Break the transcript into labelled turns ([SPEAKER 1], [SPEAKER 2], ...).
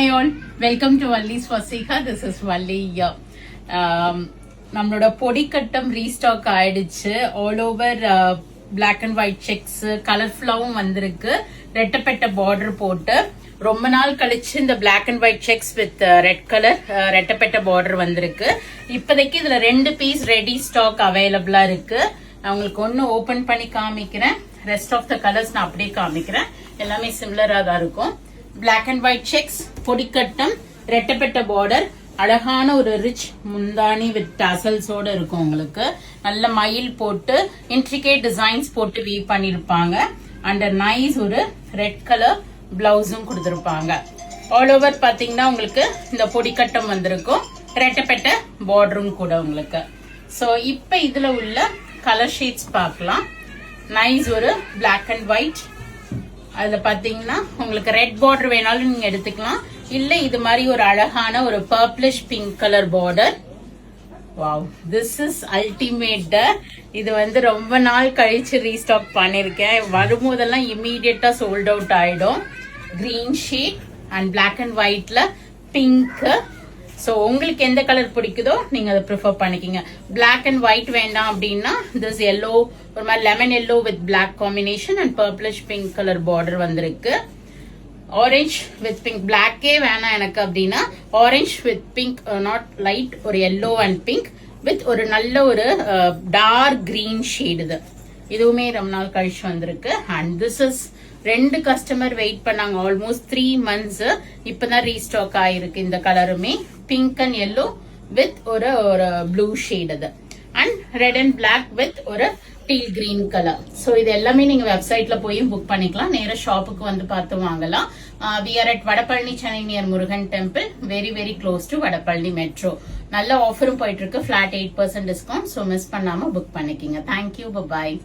[SPEAKER 1] Hi all, welcome to Valli's Fasika. This is Valli. நம்மளோட பொடிக்கட்டம் restock ஆயிடுச்சு. All over black and white checks கலர்ஃபுல்லாவும் வந்திருக்கு. ரெட்டப்பட்ட பார்டர் போட்டு ரொம்ப நாள் கழிச்சு இந்த black and white checks with red colour ரெட்டப்பட்ட பார்டர் வந்திருக்கு. இப்போதைக்கு இதுல 2 பீஸ் ரெடி ஸ்டாக் அவைலபிளா இருக்கு. நான் உங்களுக்கு ஒன்னு ஓபன் பண்ணி காமிக்கிறேன். ரெஸ்ட் ஆஃப் த கலர்ஸ் நான் அப்படியே காமிக்கிறேன். எல்லாமே சிமிலரா தான் இருக்கும். பிளாக் அண்ட் ஒயிட் செக்ஸ் பொடிக்கட்டம் ரெட்டப்பட்ட பார்டர், அழகான ஒரு ரிச் முந்தானி வித் டாசல்ஸோட இருக்கும். உங்களுக்கு நல்ல மயில் போட்டு இன்ட்ரிகேட் டிசைன்ஸ் போட்டு வீவ் பண்ணிருப்பாங்க. அண்ட் நைஸ் ஒரு ரெட் கலர் பிளவுஸும் கொடுத்திருப்பாங்க. ஆல் ஓவர் பாத்தீங்கன்னா உங்களுக்கு இந்த பொடிக்கட்டம் வந்திருக்கும், ரெட்டப்பட்ட பார்டரும் கூட உங்களுக்கு. சோ இப்ப இதுல உள்ள கலர் ஷேட்ஸ் பார்க்கலாம். நைஸ் ஒரு பிளாக் அண்ட் ஒயிட், அதுல பாத்தீங்கன்னா உங்களுக்கு ரெட் பார்டர் வேணாலும் நீங்க எடுத்துக்கலாம். இல்ல இது மாதிரி ஒரு அழகான ஒரு purplish pink colour border. Wow, this is ultimate. இது வந்து ரொம்ப நாள் கழிச்சு ரீஸ்டாக் பண்ணிருக்கேன். வரும்போதெல்லாம் இம்மீடியட்டா சோல்ட் அவுட் ஆயிடும். Green shade and black and ஒயிட்ல பிங்க். சோ உங்களுக்கு எந்த கலர் பிடிக்குதோ நீங்க அதை ப்ரிஃபர் பண்ணிக்கிங்க. பிளாக் அண்ட் ஒயிட் வேண்டாம் அப்படின்னா திஸ் எல்லோ, ஒரு மாதிரி lemon yellow with black combination and purplish pink colour border வந்திருக்கு. ஆரஞ்ச் வித் பிங்க், பிளாக்கே வேணாம் எனக்கு அப்படின்னா orange with pink, not light, ஒரு எல்லோ அண்ட் பிங்க் வித் ஒரு நல்ல ஒரு டார்க் கிரீன் ஷேட். இதுவுமே ரொம்ப நாள் கழிச்சு வந்திருக்கு. And this is 2 customer wait பண்ணாங்க ஆல்மோஸ்ட் 3 months. இப்பதான் ரீஸ்டாக் ஆயிருக்கு. இந்த கலருமே பிங்க் அண்ட் எல்லோ வித் ஒரு ப்ளூ ஷேட். அது and red and black with ஒரு டீல் கிரீன் கலர். சோ இது எல்லாமே நீங்க வெப்சைட்ல போய் புக் பண்ணிக்கலாம். நேர ஷாப்புக்கு வந்து பார்த்து வாங்கலாம். we are at Vadapalani, Chennai near Murugan temple, very very close to Vadapalani metro. நல்ல ஆஃபரும் போயிட்டு இருக்கு. Flat 8% discount. சோ மிஸ் பண்ணாம புக் பண்ணிக்கிங்க. தேங்க்யூ, பாய்.